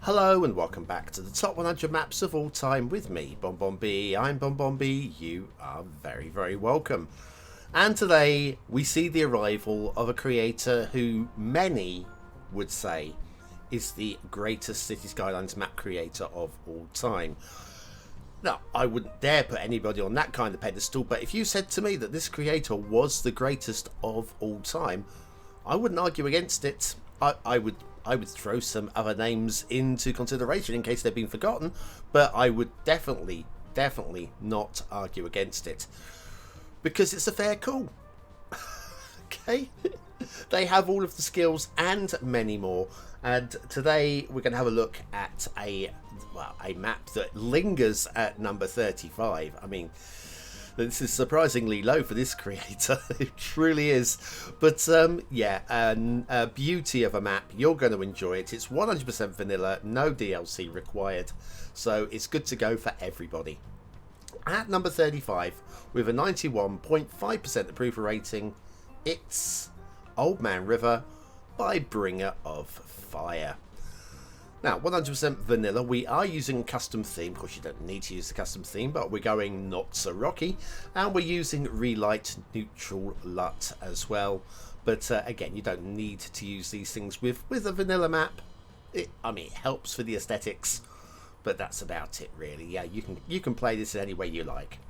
Hello and welcome back to the top 100 maps of all time with me, BonBonB. I'm BonBonB. You are very, very welcome. And today we see the arrival of a creator who many would say is the greatest Cities Skylines map creator of all time. Now, I wouldn't dare put anybody on that kind of pedestal, but if you said to me that this creator was the greatest of all time, I wouldn't argue against it. I would throw some other names into consideration in case they've been forgotten, but I would definitely not argue against it because it's a fair call. Okay, they have all of the skills and many more, and today we're going to have a look at a map that lingers at number 35. I mean, this is surprisingly low for this creator. It truly is. But yeah, a beauty of a map. You're going to enjoy it. It's 100% vanilla, no DLC required. So it's good to go for everybody. At number 35, with a 91.5% approval rating, it's Old Man River by Bringer of Fire. Now, 100% vanilla, we are using a custom theme. Of course, you don't need to use the custom theme, but we're going not so rocky. And we're using Relight Neutral LUT as well. But again, you don't need to use these things with a vanilla map. I mean, it helps for the aesthetics, but that's about it, really. Yeah, you can play this in any way you like.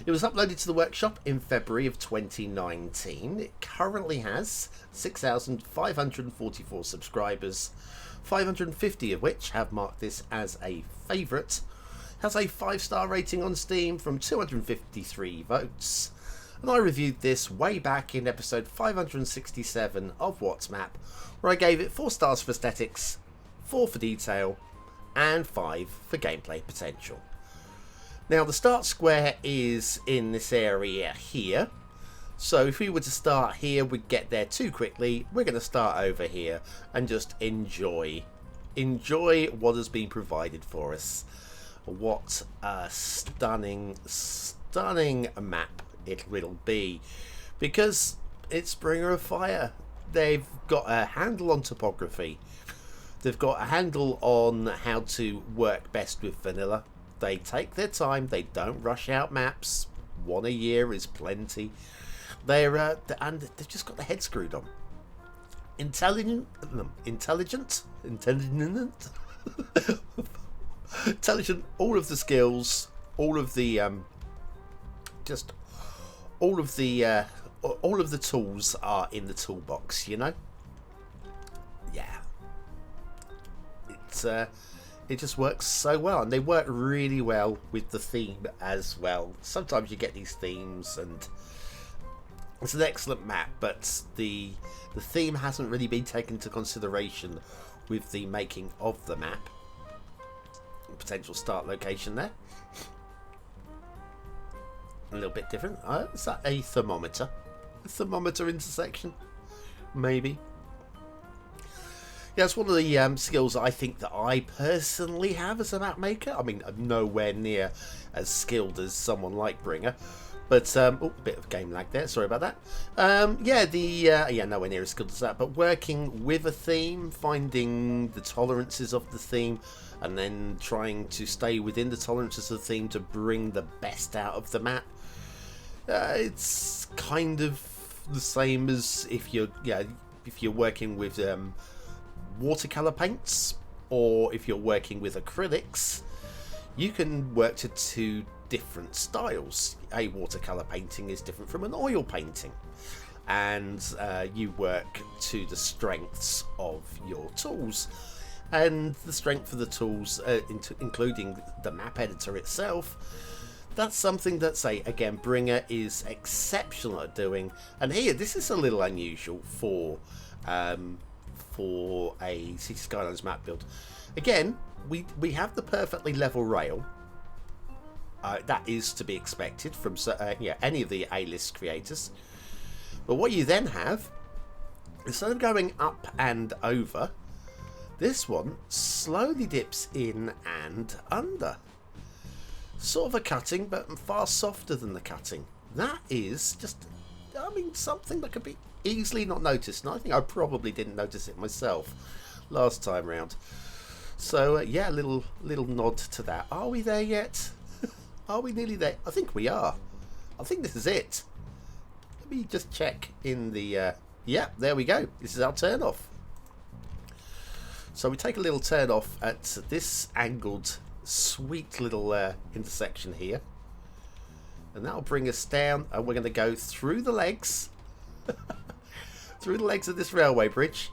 It was uploaded to the workshop in February of 2019. It currently has 6,544 subscribers, 550 of which have marked this as a favourite. Has a 5-star rating on Steam from 253 votes. And I reviewed this way back in episode 567 of What's Map, where I gave it 4 stars for aesthetics, 4 for detail, and 5 for gameplay potential. Now, the start square is in this area here. So if we were to start here, we'd get there too quickly. We're going to start over here and just enjoy what has been provided for us. What a stunning map it will be, because it's Bringer of Fire. They've got a handle on topography. They've got a handle on how to work best with vanilla. They take their time. They don't rush out maps. 1 a year is plenty. And they've just got the head screwed on. Intelligent, all of the skills, all of the tools are in the toolbox, you know. Yeah, it just works so well, and they work really well with the theme as well. Sometimes you get these themes and it's an excellent map, but the theme hasn't really been taken into consideration with the making of the map. Potential start location there. A little bit different. Is that a thermometer? A thermometer intersection? Maybe. Yeah, it's one of the skills I think that I personally have as a map maker. I mean, I'm nowhere near as skilled as someone like Bringer. But, oh, a bit of game lag there, sorry about that. Yeah, nowhere near as skilled as that. But working with a theme, finding the tolerances of the theme, and then trying to stay within the tolerances of the theme to bring the best out of the map. It's kind of the same as if you're working with watercolor paints, or if you're working with acrylics. You can work to 2 different styles. A watercolor painting is different from an oil painting, and you work to the strengths of your tools, and the strength of the tools, including the map editor itself. That's something that, say, again, Bringer is exceptional at doing. And here, this is a little unusual for a Cities Skylines map build. Again, we have the perfectly level rail. That is to be expected from any of the A-list creators. But what you then have, instead of going up and over, this one slowly dips in and under. Sort of a cutting, but far softer than the cutting. That is just, I mean, something that could be easily not noticed. And I think I probably didn't notice it myself last time round. So yeah, a little nod to that. Are we there yet? Are we nearly there? I think we are. I think this is it. Let me just check in the... yeah, there we go. This is our turn off. So we take a little turn off at this angled, sweet little intersection here. And that'll bring us down, and we're going to go through the legs. Through the legs of this railway bridge.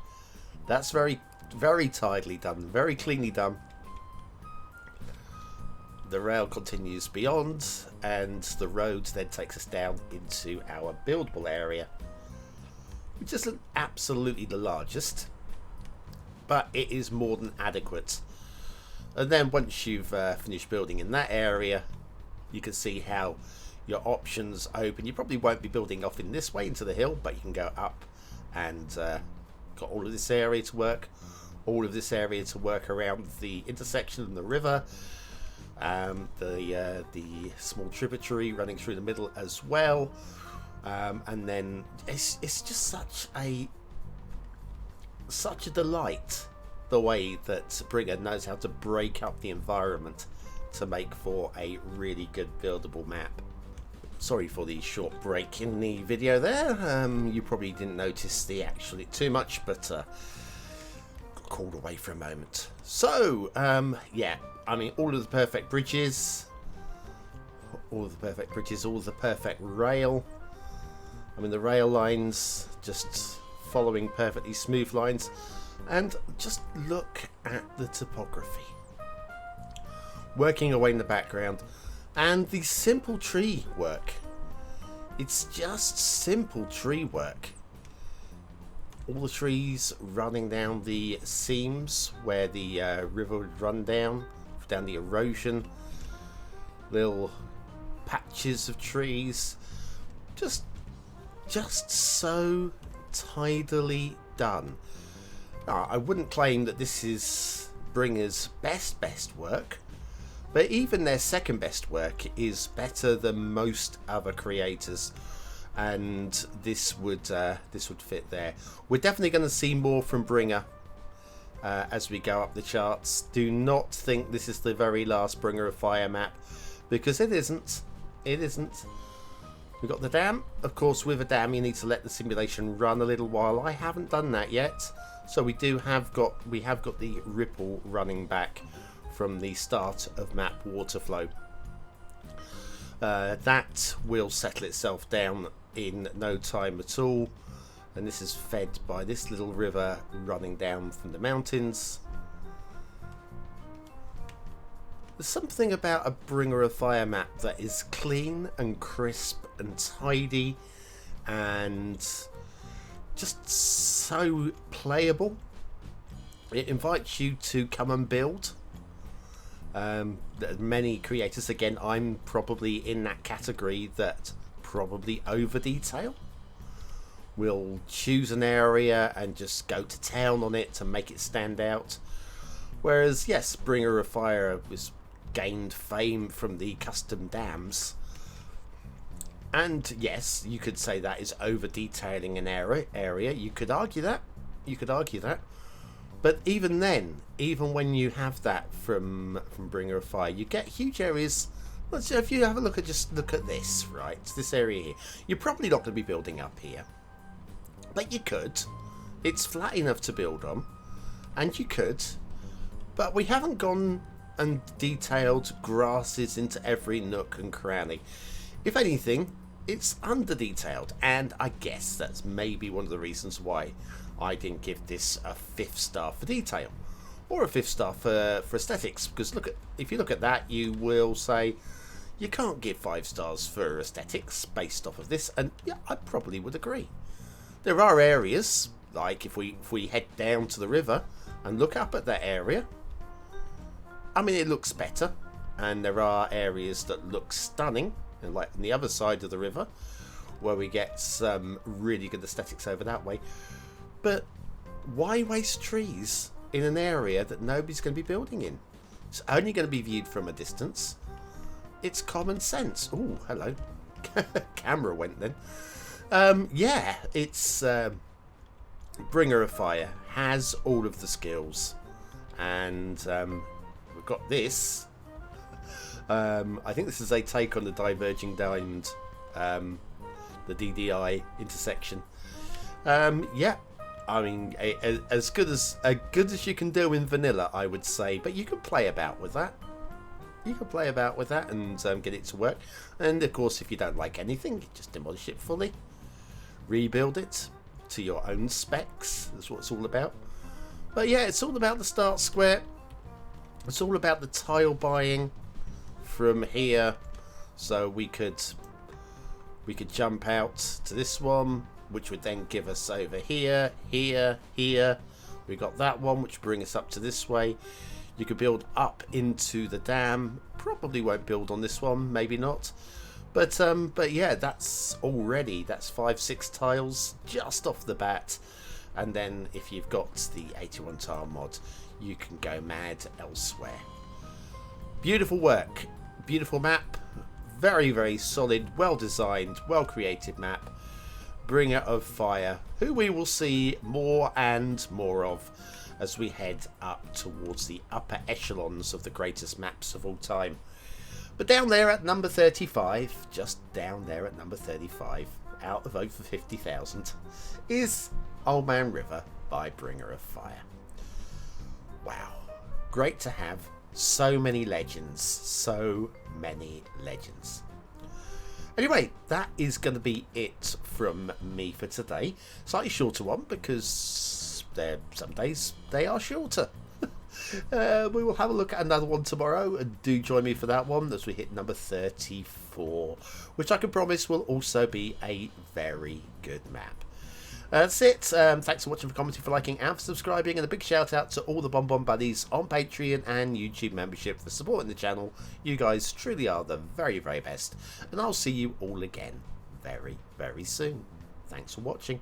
That's very, very tidily done. Very cleanly done. The rail continues beyond, and the road then takes us down into our buildable area, which isn't absolutely the largest, but it is more than adequate. And then once you've finished building in that area, you can see how your options open. You probably won't be building off in this way into the hill, but you can go up and got all of this area to work, all of this area to work around the intersection and the river. The small tributary running through the middle as well, and then it's just such a delight the way that Bringer knows how to break up the environment to make for a really good buildable map. Sorry for the short break in the video there. You probably didn't notice the actually too much, but got called away for a moment. So yeah, I mean, all of the perfect bridges, all of the perfect rail. I mean, the rail lines just following perfectly smooth lines, and just look at the topography working away in the background, and the simple tree work. It's just simple tree work. All the trees running down the seams where the river would run down the erosion, little patches of trees, just so tidily done. I wouldn't claim that this is Bringer's best work, but even their second best work is better than most other creators, and this would fit there. We're definitely going to see more from Bringer as we go up the charts. Do not think this is the very last Bringer of Fire map, because it isn't. It isn't. We've got the dam. Of course, with a dam, you need to let the simulation run a little while. I haven't done that yet, so we have got the ripple running back from the start of map water flow. That will settle itself down in no time at all, and this is fed by this little river running down from the mountains. There's something about a Bringer of Fire map that is clean and crisp and tidy and just so playable. It invites you to come and build. Many creators, again, I'm probably in that category, that probably over detail. We'll choose an area and just go to town on it to make it stand out. Whereas, yes, Bringer of Fire was gained fame from the custom dams, and yes, you could say that is over detailing an area. You could argue that. But even then, even when you have that from Bringer of Fire, you get huge areas. Let's if you have a look at this, right? This area here. You're probably not going to be building up here, but you could. It's flat enough to build on, and you could. But we haven't gone and detailed grasses into every nook and cranny. If anything, it's under detailed, and I guess that's maybe one of the reasons why I didn't give this a 5th star for detail, or a 5th star for aesthetics, because if you look at that, you will say you can't give 5 stars for aesthetics based off of this, and yeah, I probably would agree. There are areas, like if we head down to the river and look up at that area, I mean, it looks better, and there are areas that look stunning, and like on the other side of the river, where we get some really good aesthetics over that way. But why waste trees in an area that nobody's going to be building in? It's only going to be viewed from a distance. It's common sense. Oh, hello. Camera went then. Yeah, it's Bringer of Fire has all of the skills And we've got this. I think this is a take on the diverging diamond, the DDI intersection. Yeah, I mean, as good as you can do in vanilla, I would say. But you can play about with that. You can play about with that and get it to work. And of course, if you don't like anything, you just demolish it fully, rebuild it to your own specs. That's what it's all about. But yeah, it's all about the start square. It's all about the tile buying from here. So we could jump out to this one, which would then give us over here, here, here. We got that one, which bring us up to this way. You could build up into the dam. Probably won't build on this one, maybe not. But yeah, that's 5-6 tiles just off the bat. And then if you've got the 81 tile mod, you can go mad elsewhere. Beautiful work, beautiful map, very, very solid, well designed, well created map. Bringer of Fire, who we will see more and more of as we head up towards the upper echelons of the greatest maps of all time. But down there at number 35, just down there at number 35, out of over 50,000, is Old Man River by Bringer of Fire. Wow, great to have so many legends, so many legends. Anyway, that is going to be it from me for today. Slightly shorter one because some days they are shorter. We will have a look at another one tomorrow, and do join me for that one as we hit number 34, which I can promise will also be a very good map. That's it. Thanks for watching, for commenting, for liking, and for subscribing, and a big shout out to all the BonBon buddies on Patreon and YouTube membership for supporting the channel. You guys truly are the very, very best, and I'll see you all again very, very soon. Thanks for watching.